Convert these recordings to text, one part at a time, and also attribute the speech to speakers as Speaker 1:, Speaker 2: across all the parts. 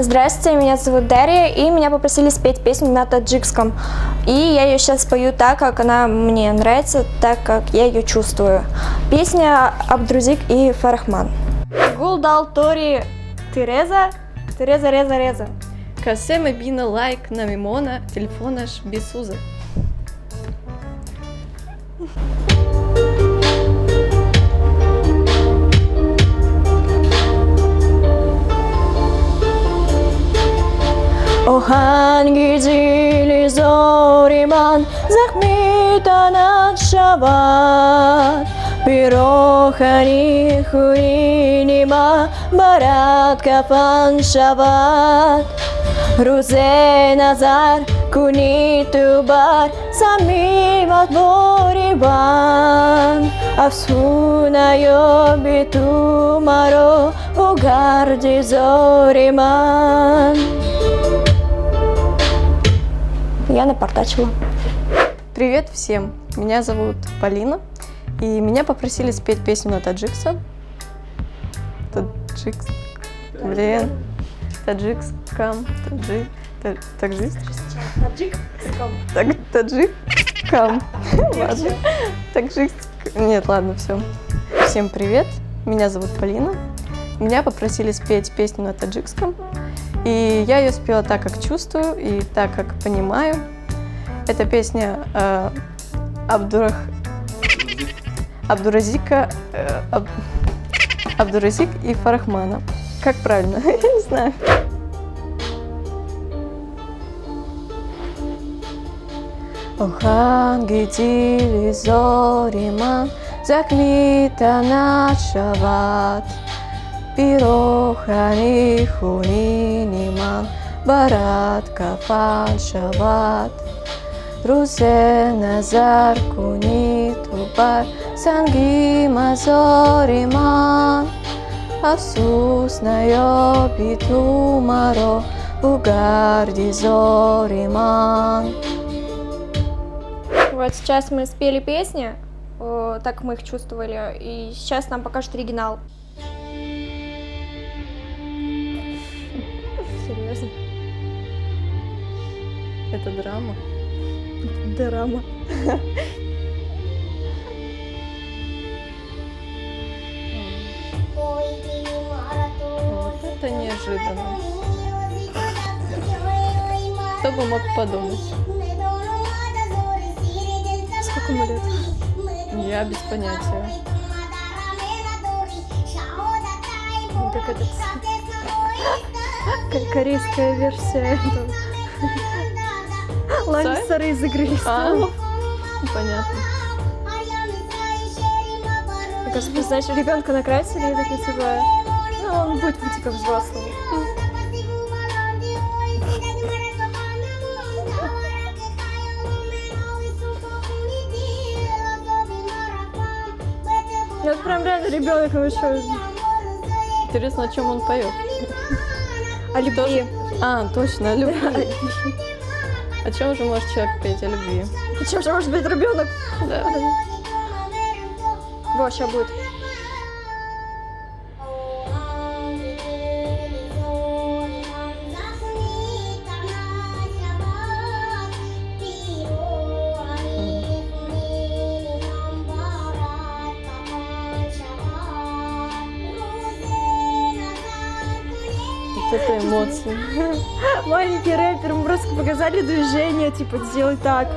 Speaker 1: Здравствуйте, меня зовут Дарья, и меня попросили спеть песню на таджикском. И я ее сейчас спою так, как она мне нравится, так, как я ее чувствую. Песня Абдурзик и Фарахман. Гулдал Тори Тереза, Тереза Реза Реза.
Speaker 2: Касема бина лайк на мимона, телефонаш бисуза.
Speaker 1: O hangi zili zoriman zahmi tanat shabat Pirohani hurinima barat kafan shabat Ruze nazar kuni tubar samimat boriban Afsuna yobi tumaro ugardi zoriman. Я напортачила.
Speaker 2: Привет всем! Меня зовут Полина, и меня попросили спеть песню на таджикском. Таджикском. Нет, ладно, все. Всем привет! Меня зовут Полина. Меня попросили спеть песню на таджикском. И я ее спела так, как чувствую, и так, как понимаю. Это песня Абдурзик и Фарахмана. Как правильно? Я не знаю. Охан гидили зориман, закмита нашават. Пирохани хуниниман, барат кафан шават. Рузе назар куни тубар, санги мазориман. Афсус найоби тумаро, угарди зориман.
Speaker 1: Вот сейчас мы спели песни, так как мы их чувствовали, и сейчас нам покажут оригинал. Серьезно?
Speaker 2: Это драма.
Speaker 1: Драма.
Speaker 2: Вот это неожиданно. Кто бы мог подумать?
Speaker 1: Сколько ему лет?
Speaker 2: Я без понятия.
Speaker 1: Как этот... Корейская версия этого. Ланнистеры из «Игры престолов».
Speaker 2: Понятно.
Speaker 1: Мне кажется, знаешь, ребенка накрасили и такие типа, ну, он будет выйти как взрослый. Ну, это прям реально ребенок еще.
Speaker 2: Интересно, о чем он поет?
Speaker 1: О любви.
Speaker 2: А, точно, о любви. О чем же может человек петь? О любви.
Speaker 1: О чем же может быть ребенок?
Speaker 2: Да.
Speaker 1: Вот, сейчас будет.
Speaker 2: Вот это эмоции.
Speaker 1: Маленький рэпер, мы просто показали движение, типа, сделай так.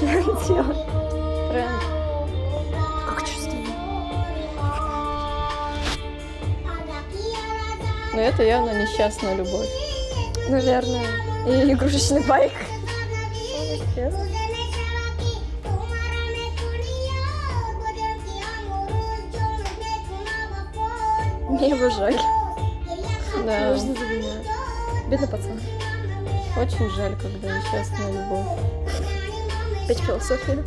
Speaker 1: Делай.
Speaker 2: Тренд.
Speaker 1: Как чувствую.
Speaker 2: Но это явно несчастная любовь.
Speaker 1: Наверное. И игрушечный байк. Мне его жаль.
Speaker 2: Да.
Speaker 1: Нужно за меня. Бедный пацан.
Speaker 2: Очень жаль, когда несчастная любовь.
Speaker 1: Опять философия.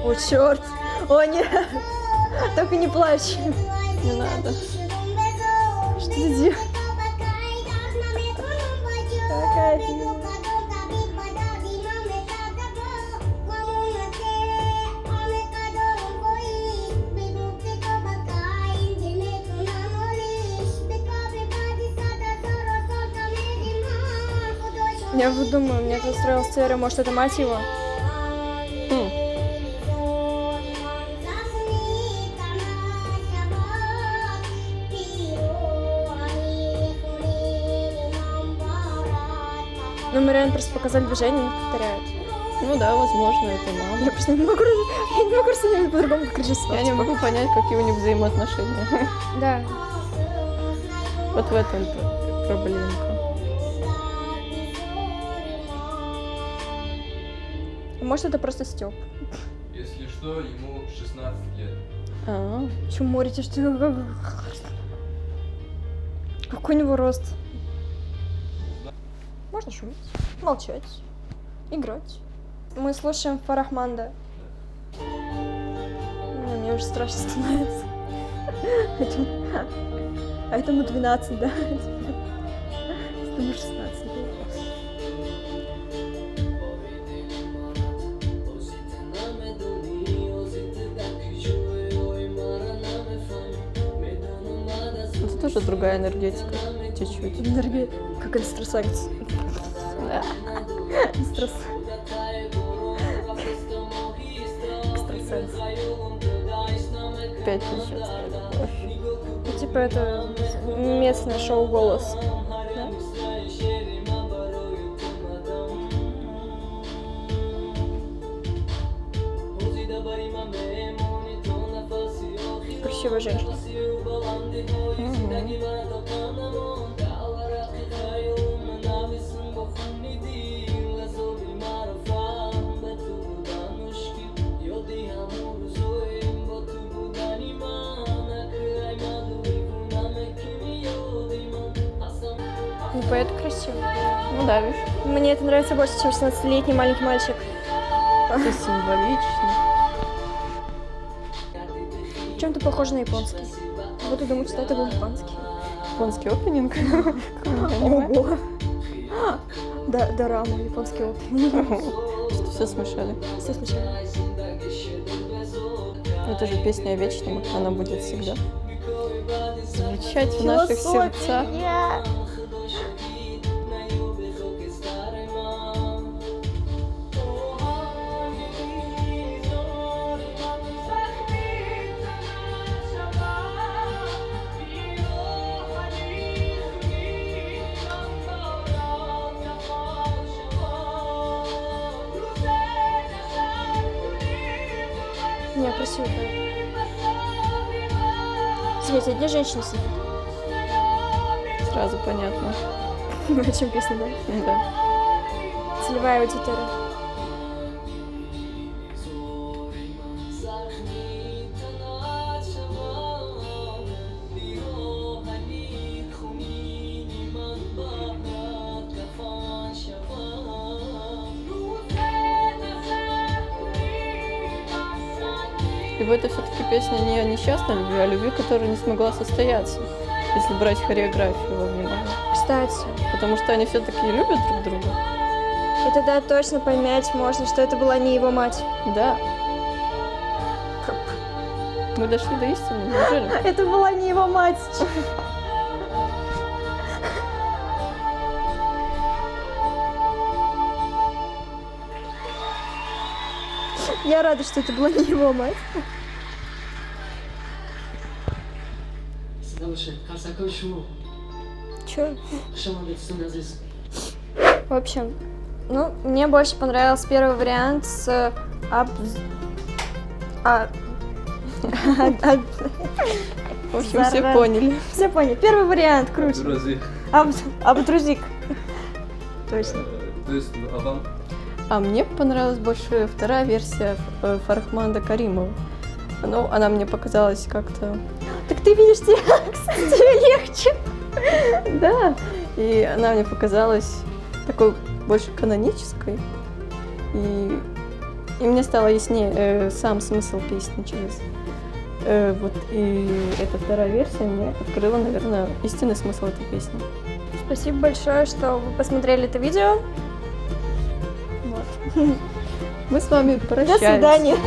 Speaker 1: О, черт! О, нет! Только не плачь!
Speaker 2: Не надо.
Speaker 1: Что ты делаешь? Какая фигня. Я вот думаю, мне настроилась теория, может, это мать его? Ну, мы реально просто показали движение, они повторяют.
Speaker 2: Ну да, возможно, это мама.
Speaker 1: Я просто не могу рассмотреть по-другому, как режиссер.
Speaker 2: Я не могу понять, какие у них взаимоотношения.
Speaker 1: Да.
Speaker 2: Вот в этом проблемка.
Speaker 1: Может, это просто Стёп.
Speaker 3: Если что, ему 16 лет.
Speaker 1: Чё морите, что... Какой у него рост? Можно шуметь, молчать, играть. Мы слушаем Фарахманда. Ну, мне уже страшно становится. А этому 12, да? Этому 16.
Speaker 2: Это тоже другая энергетика, чуть-чуть.
Speaker 1: Энергия, как экстрасенс.
Speaker 2: Да.
Speaker 1: Экстрасенс.
Speaker 2: Опять несчастная любовь.
Speaker 1: Ну, типа это местное шоу «Голос». Да? Красивая женщина. Ну, поэт красиво.
Speaker 2: Ну да, видишь,
Speaker 1: Мне это нравится больше, чем 16-летний маленький мальчик.
Speaker 2: это символично.
Speaker 1: Чем-то похоже на японский. Буду думать, что это был японский.
Speaker 2: Японский опенинг.
Speaker 1: Ого! Да, дорама, японский опенинг.
Speaker 2: Что все смешали.
Speaker 1: Все смешно.
Speaker 2: Это же песня о вечном, она будет всегда звучать в наших сердцах.
Speaker 1: Не, красиво. Смотрите, одни женщины сидят.
Speaker 2: Сразу понятно.
Speaker 1: О чем песня, да?
Speaker 2: Да.
Speaker 1: Целевая аудитория.
Speaker 2: Либо это все-таки песня не о несчастной любви, а о любви, которая не смогла состояться, если брать хореографию во внимание.
Speaker 1: Кстати,
Speaker 2: Потому что они все-таки любят друг друга.
Speaker 1: и тогда точно понять можно, что это была не его мать.
Speaker 2: Да. Мы дошли до истины, неужели?
Speaker 1: Это была не его мать. Я рада, что это была не его мать. Чё? В общем, ну, мне больше понравился первый вариант с
Speaker 2: В общем, все поняли.
Speaker 1: Все поняли. Первый вариант круче. Абдрузик. Точно.
Speaker 3: То есть, а вам?
Speaker 2: А мне понравилась больше вторая версия Фарахманда Каримова. Ну, она мне показалась как-то...
Speaker 1: Так ты видишь, тебе легче.
Speaker 2: Да. И она мне показалась такой больше канонической. И мне стало яснее сам смысл песни через... Вот и эта вторая версия мне открыла, наверное, истинный смысл этой песни.
Speaker 1: Спасибо большое, что вы посмотрели это видео. Вот.
Speaker 2: Мы с вами прощаемся.
Speaker 1: До свидания.